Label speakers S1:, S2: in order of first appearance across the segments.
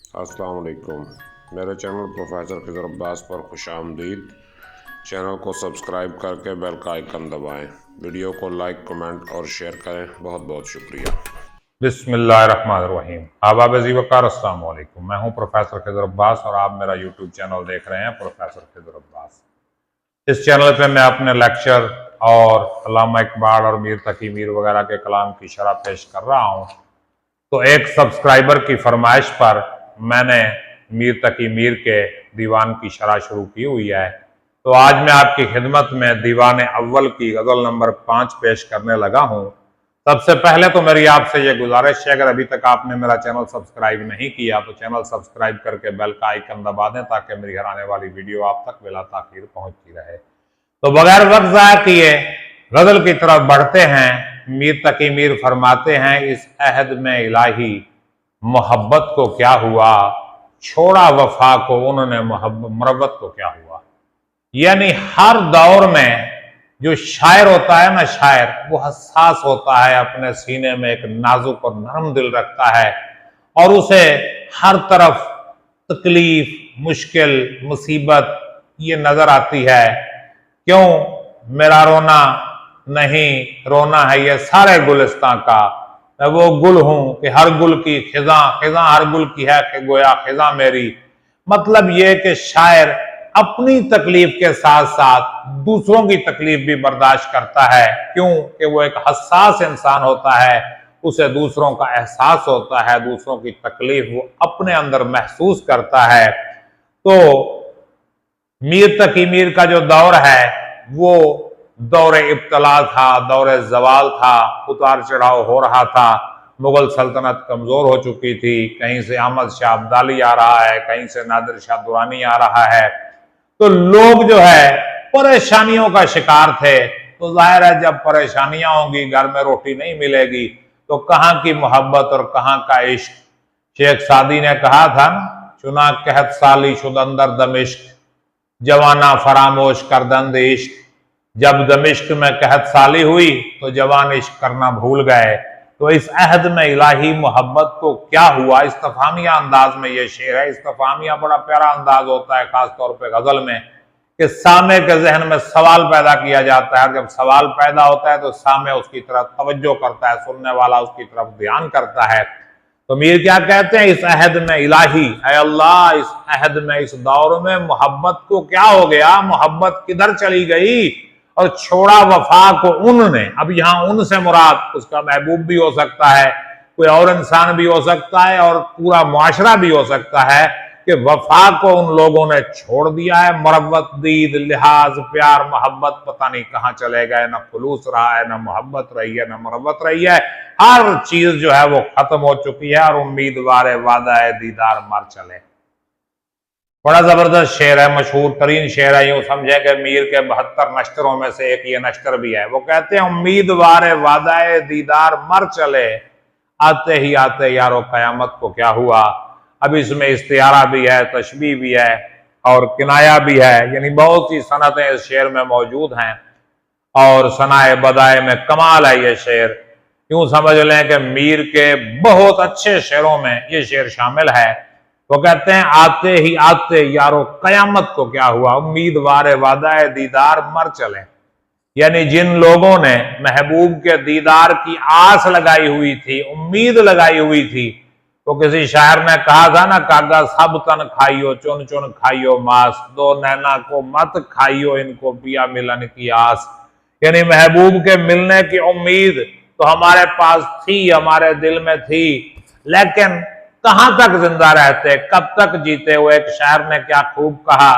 S1: अस्सलाम वालेकुम। मेरे चैनल प्रोफेसर खिज़र अब्बास पर खुशामदीद। चैनल को सब्सक्राइब करके बेल का आइकन दबाएं। वीडियो को लाइक, कमेंट और शेयर करें। बहुत बहुत शुक्रिया।
S2: बिस्मिल्लाहिर्रहमानिर्रहीम। आबाब वकार, अस्सलाम वालेकुम। मैं हूं प्रोफेसर खिज़र अब्बास और आप मेरा यूट्यूब चैनल देख रहे हैं प्रोफेसर खिज़र अब्बास। इस चैनल पे मैं अपने लेक्चर और अल्लामा इकबाल और मीर तकी मीर वगैरह के कलाम की शरह पेश कर रहा हूं। तो एक सब्सक्राइबर की फरमाइश पर मैंने मीर तकी मीर के दीवान की शरह शुरू की हुई है। तो आज मैं आपकी खिदमत में दीवान अव्वल की गज़ल नंबर 5 पेश करने लगा हूं। सबसे पहले तो मेरी आपसे ये गुजारिश है, अगर अभी तक आपने मेरा चैनल सब्सक्राइब नहीं किया तो चैनल सब्सक्राइब करके बेल का आइकन दबा दें ताकि मेरी हर आने वाली वीडियो आप तक बिला ताखीर पहुंचती रहे। तो बगैर वक्त ज़ाया किए गजल की तरफ बढ़ते हैं। मीर तकी मीर फरमाते हैं, इस अहद में इलाही मोहब्बत को क्या हुआ, छोड़ा वफा को उन्होंने मुरब्बत को क्या हुआ। यानी हर दौर में जो शायर होता है ना, शायर वो हसास होता है, अपने सीने में एक नाजुक और नरम दिल रखता है और उसे हर तरफ तकलीफ, मुश्किल, मुसीबत ये नजर आती है। क्यों मेरा रोना नहीं, रोना है ये सारे गुलिस्तां का। मैं वो गुल हूं कि हर गुल की खिजा, खिजा हर गुल की है कि गोया खिजा मेरी। मतलब ये कि शायर अपनी तकलीफ के साथ साथ दूसरों की तकलीफ भी बर्दाश्त करता है। क्यों कि वो एक हसास इंसान होता है, उसे दूसरों का एहसास होता है, दूसरों की तकलीफ वो अपने अंदर महसूस करता है। तो मीर तकी मीर का जो दौर है वो दौर इब्तला था, दौर जवाल था, उतार चढ़ाव हो रहा था। मुगल सल्तनत कमजोर हो चुकी थी, कहीं से अहमद शाह अब्दाली आ रहा है, कहीं से नादिर शाह दुरानी आ रहा है। तो लोग जो है परेशानियों का शिकार थे। तो जाहिर है जब परेशानियां होंगी, घर में रोटी नहीं मिलेगी, तो कहाँ की मोहब्बत और कहाँ का इश्क। शेख सादी ने कहा था ना, चुना कहत साली शुदंदर दमिश्क, जवाना फरामोश कर दंद इश्क। जब दमिश्क में कहत साली हुई तो जवान इश्क करना भूल गए। तो इस अहद में इलाही मोहब्बत को क्या हुआ, इस्तफामिया अंदाज में ये शेर है। इस्तफामिया बड़ा प्यारा अंदाज होता है, खासतौर पे गजल में, कि सामे के जहन में सवाल पैदा किया जाता है। जब सवाल पैदा होता है तो सामे उसकी तरफ तवज्जो करता है, सुनने वाला उसकी तरफ ध्यान करता है। तो मीर क्या कहते हैं, इस अहद में इलाही, ऐ अल्लाह इस अहद में, इस दौर में मोहब्बत को क्या हो गया, मोहब्बत किधर चली गई और छोड़ा वफा को उनने। अब यहाँ उन से मुराद उसका महबूब भी हो सकता है, कोई और इंसान भी हो सकता है और पूरा मुआशरा भी हो सकता है कि वफा को उन लोगों ने छोड़ दिया है। मुरब्बत, दीद, लिहाज, प्यार, मोहब्बत पता नहीं कहाँ चले गए। ना खुलूस रहा है, ना मोहब्बत रही है, ना मुरब्बत रही है। हर चीज जो है वो खत्म हो चुकी है और उम्मीदवार वादा है दीदार मर चले। बड़ा जबरदस्त शेर है, मशहूर तरीन शेर है। यूं समझे कि मीर के 72 नश्तरों में से एक ये नश्तर भी है। वो कहते हैं, उम्मीदवार वादाए दीदार मर चले, आते ही आते यारो कयामत को क्या हुआ। अब इसमें इस्तियारा भी है, तशबीह भी है और किनाया भी है। यानी बहुत सी सनतें इस शेर में मौजूद हैं और सनाए बदाए में कमाल है ये शेर। यूं समझ लें कि मीर के बहुत अच्छे शेरों में ये शेर शामिल है। वो कहते हैं, आते ही आते यारो कयामत को क्या हुआ, उम्मीदवार वादाए दीदार मर चले। यानी जिन लोगों ने महबूब के दीदार की आस लगाई हुई थी, उम्मीद लगाई हुई थी, तो किसी शायर ने कहा था ना, कागा सब तन खाइयो चुन चुन खाइयो मांस, दो नैना को मत खाइयो इनको पिया मिलन की आस। यानी महबूब के मिलने की उम्मीद तो हमारे पास थी, हमारे दिल में थी, लेकिन कहां तक जिंदा रहते, कब तक जीते। वो एक शायर ने क्या खूब कहा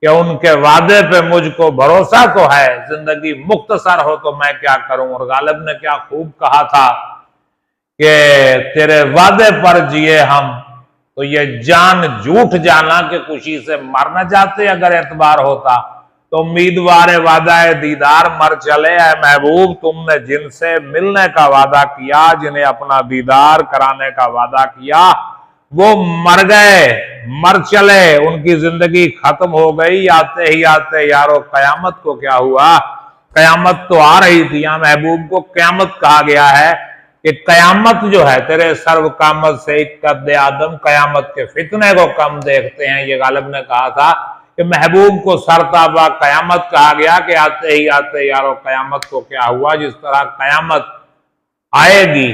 S2: कि उनके वादे पे मुझको भरोसा तो है, जिंदगी मुख्तसर हो तो मैं क्या करूं। और गालिब ने क्या खूब कहा था कि तेरे वादे पर जिए हम, तो ये जान झूठ जाना कि खुशी से मर न जाते अगर एतबार होता। तो उम्मीदवार वादाए दीदार मर चले, है महबूब तुमने जिनसे मिलने का वादा किया, जिन्हें अपना दीदार कराने का वादा किया, वो मर गए, मर चले, उनकी जिंदगी खत्म हो गई। आते ही आते यारो कयामत को क्या हुआ। कयामत तो आ रही थी, यहाँ महबूब को कयामत कहा गया है। कि कयामत जो है तेरे सर्व कामत से कद आदम, कयामत के फितने को कम देखते हैं। ये गालिब ने कहा था कि महबूब को सरताबा कयामत कहा गया कि आते ही आते यारो कयामत को क्या हुआ। जिस तरह कयामत आएगी,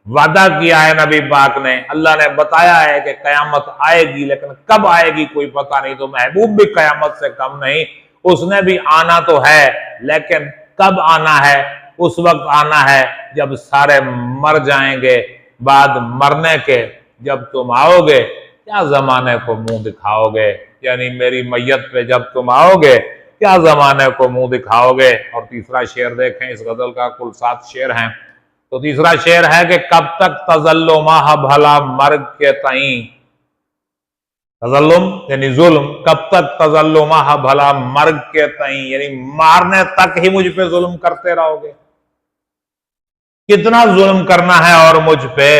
S2: वादा किया है नबी पाक ने, अल्लाह ने बताया है कि कयामत आएगी, लेकिन कब आएगी कोई पता नहीं। तो महबूब भी कयामत से कम नहीं, उसने भी आना तो है, लेकिन कब आना है? उस वक्त आना है जब सारे मर जाएंगे। बाद मरने के जब तुम आओगे, क्या जमाने को मुंह दिखाओगे? यानी मेरी मैयत पे जब तुम आओगे, क्या जमाने को मुंह दिखाओगे? और तीसरा शेर देखें, इस गजल का कुल 7 शेर हैं। तो तीसरा शेर है कि कब तक तजल्लो माह भला मर्ग के तई, तजल्लुम यानी जुल्म, कब तक तजल्लो माह भला मर्ग के तई, यानी मारने तक ही मुझ पे जुल्म करते रहोगे। कितना जुल्म करना है और मुझ पे?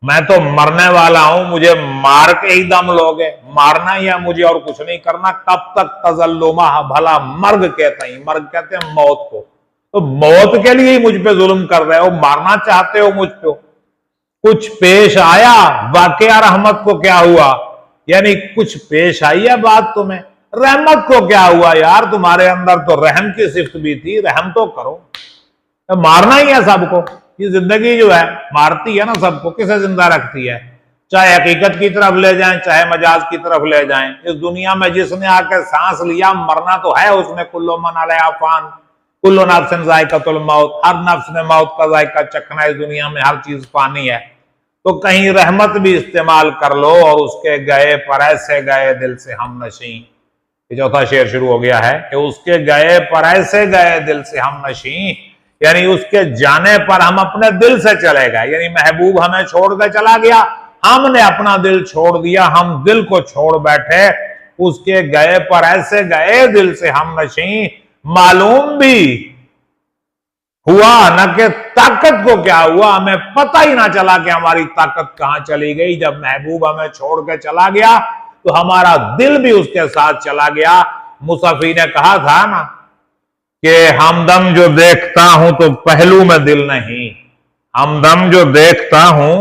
S2: मैं तो मरने वाला हूं, मुझे मार के ही दम लोगे। मारना ही है मुझे और कुछ नहीं करना। कब तक तजल्लो माह भला मर्ग के तई, मर्ग कहते हैं मौत को, तो मौत के लिए ही मुझ पे जुल्म कर रहे हो, मारना चाहते हो मुझ पे। कुछ पेश आया वाकया रहमत को क्या हुआ, यानी कुछ पेश आई है बात तुम्हें, रहमत को क्या हुआ? यार तुम्हारे अंदर तो रहम की सिफ्त भी थी, रहम तो करो। तो मारना ही है सबको। ये जिंदगी जो है मारती है ना सबको, किसे जिंदा रखती है? चाहे हकीकत की तरफ ले जाएं, चाहे मजाज की तरफ ले जाएं। इस दुनिया में जिसने आके सांस लिया, मरना तो है उसने। कुल्लु मन अलैहा फान, कुल्लु नफ्सिन जायकातुल मौत, हर नफ्स ने मौत का जायका चखना। इस दुनिया में हर चीज पानी है, तो कहीं रहमत भी इस्तेमाल कर लो। और उसके गए पर ऐसे गए दिल से हम नशी, ये चौथा शेर शुरू हो गया है कि उसके गए पर ऐसे गए दिल से हम नशी, यानी उसके जाने पर हम अपने दिल से चले गए। यानी महबूब हमें छोड़ के चला गया, हमने अपना दिल छोड़ दिया, हम दिल को छोड़ बैठे। उसके गए पर ऐसे गए दिल से हम नशी, मालूम भी हुआ न कि ताकत को क्या हुआ, हमें पता ही ना चला कि हमारी ताकत कहां चली गई। जब महबूब हमें छोड़ के चला गया तो हमारा दिल भी उसके साथ चला गया। मुसफ़ी ने कहा था ना कि हमदम जो देखता हूं तो पहलू में दिल नहीं, हमदम जो देखता हूं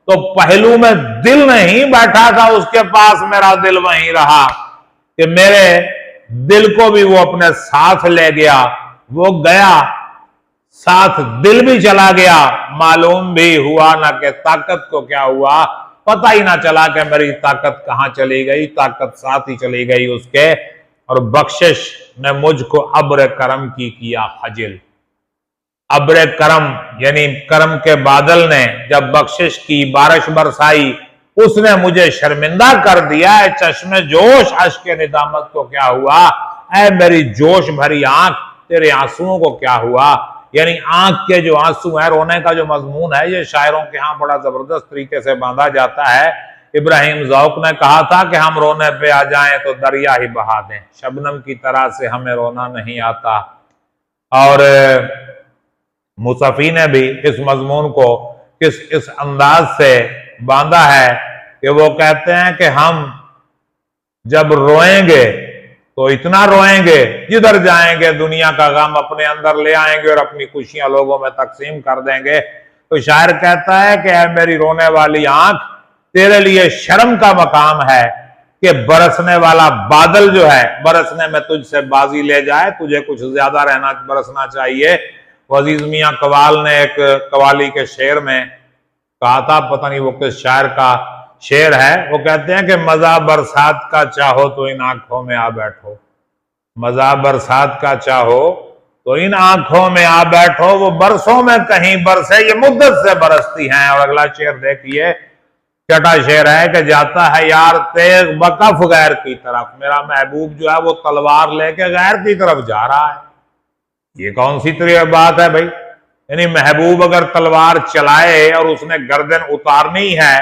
S2: तो पहलू में दिल नहीं। बैठा था उसके पास, मेरा दिल वहीं रहा कि मेरे दिल को भी वो अपने साथ ले गया। वो गया, साथ दिल भी चला गया। मालूम भी हुआ ना कि ताकत को क्या हुआ, पता ही ना चला कि मेरी ताकत कहां चली गई, ताकत साथ ही चली गई उसके। और बख्शिश ने मुझको अब्र करम की किया खजिल। अब्र करम यानी करम के बादल ने जब बख्शिश की, बारिश बरसाई, उसने मुझे शर्मिंदा कर दिया है। चश्मे जोश अश्क निदामत को क्या हुआ, ऐ मेरी जोश भरी आंख, तेरे आंसुओं को क्या हुआ। यानी आंख के जो आंसू है, रोने का जो मजमून है, ये शायरों के यहाँ बड़ा जबरदस्त तरीके से बांधा जाता है। इब्राहिम ज़ौक ने कहा था कि हम रोने पे आ जाएं तो दरिया ही बहा दें, शबनम की तरह से हमें रोना नहीं आता। और मुसफ़ी ने भी इस मजमून को इस अंदाज से बांधा है कि वो कहते हैं कि हम जब रोएंगे तो इतना रोएंगे, जिधर जाएंगे दुनिया का गम अपने अंदर ले आएंगे और अपनी खुशियां लोगों में तकसीम कर देंगे। तो शायर कहता है कि ऐ मेरी रोने वाली आंख, तेरे लिए शर्म का मकाम है कि बरसने वाला बादल जो है, बरसने में तुझसे बाजी ले जाए, तुझे कुछ ज्यादा रहना बरसना चाहिए। अजीज मियां कवाल ने एक कवाली के शेर में कहा था, पता नहीं वो किस शायर का शेर है, वो कहते हैं कि मजा बरसात का चाहो तो इन आंखों में आ बैठो, मजा बरसात का चाहो तो इन आंखों में आ बैठो, वो बरसों में कहीं बरसे, ये मुद्दत से बरसती हैं। और अगला शेर देखिए, छठा शेर है कि जाता है यार तेग बकफ गैर की तरफ, मेरा महबूब जो है वो तलवार लेके गैर की तरफ जा रहा है। ये कौन सी तरह बात है भाई? यानी महबूब अगर तलवार चलाए और उसने गर्दन उतारनी है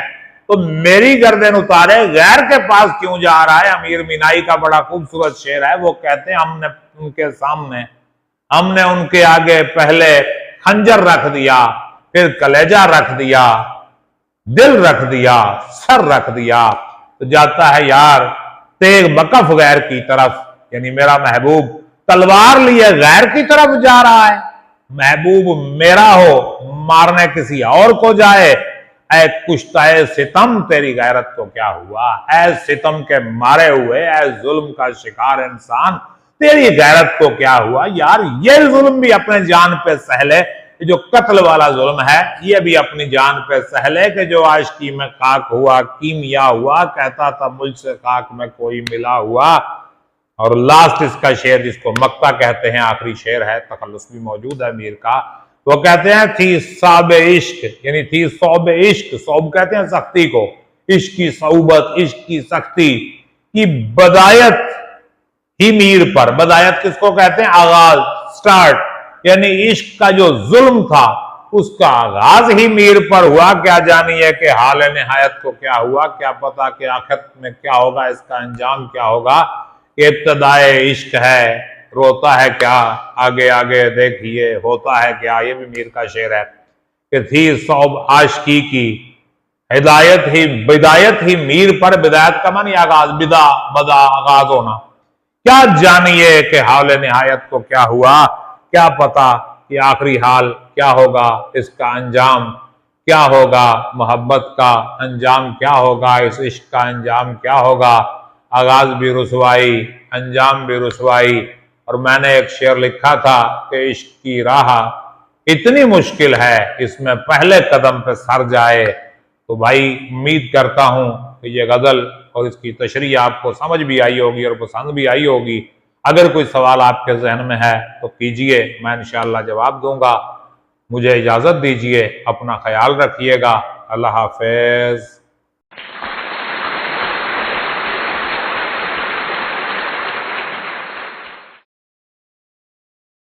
S2: तो मेरी गर्दन उतारे, गैर के पास क्यों जा रहा है? अमीर मीनाई का बड़ा खूबसूरत शेर है, वो कहते हैं हमने उनके सामने, हमने उनके आगे पहले खंजर रख दिया, फिर कलेजा रख दिया, दिल रख दिया, सर रख दिया। तो जाता है यार तेग बकफ गैर की तरफ, यानी मेरा महबूब तलवार लिए गैर की तरफ जा रहा है। महबूब मेरा हो, मारने किसी और को जाए। ऐ कुश्ताए सितम तेरी गैरत को क्या हुआ, ऐ सितम के मारे हुए, ऐ जुल्म का शिकार इंसान तेरी गैरत को क्या हुआ। यार ये जुल्म भी अपने जान पे सहले, जो कत्ल वाला जुल्म है ये भी अपनी जान पे सहले, कि जो आशिकी में खाक हुआ कीमिया हुआ, कहता था मुझसे खाक में कोई मिला हुआ। और लास्ट इसका शेर जिसको मक्ता कहते हैं, आखिरी शेर है, तखल्लुस भी मौजूद है मीर का। वो कहते हैं थी साब इश्क, यानी थी सौब इश्क, सौब कहते हैं सख्ती को, इश्क की सौबत, इश्क की सख्ती की बदायत ही मीर पर। बदायत किसको कहते हैं, आगाज, स्टार्ट, यानी इश्क का जो जुल्म था उसका आगाज ही मीर पर हुआ। क्या जानिए कि हाल निहायत को क्या हुआ, क्या पता कि आखिरत में क्या होगा, इसका अंजाम क्या होगा। इब्तदाए इश्क है, रोता है क्या, आगे आगे देखिए होता है क्या। ये भी मीर का शेर है कि थी सौब आशिकी की हिदायत ही, बिदायत ही मीर पर। बिदायत का मानी आगाज, बिदा बदा आगाज होना। क्या जानिए कि हाल निहायत को क्या हुआ, क्या पता कि आखिरी हाल क्या होगा, इसका अंजाम क्या होगा, मोहब्बत का अंजाम क्या होगा, इस इश्क का अंजाम क्या होगा। आगाज भी रुसवाई, अंजाम भी रुसवाई। और मैंने एक शेर लिखा था कि इश्क की राह इतनी मुश्किल है, इसमें पहले कदम पे सर जाए। तो भाई उम्मीद करता हूं कि ये गजल और इसकी तशरीह आपको समझ भी आई होगी और पसंद भी आई होगी। अगर कोई सवाल आपके जहन में है तो कीजिए, मैं इंशाअल्लाह जवाब दूंगा। मुझे इजाजत दीजिए, अपना ख्याल रखिएगा। अल्लाह हाफिज।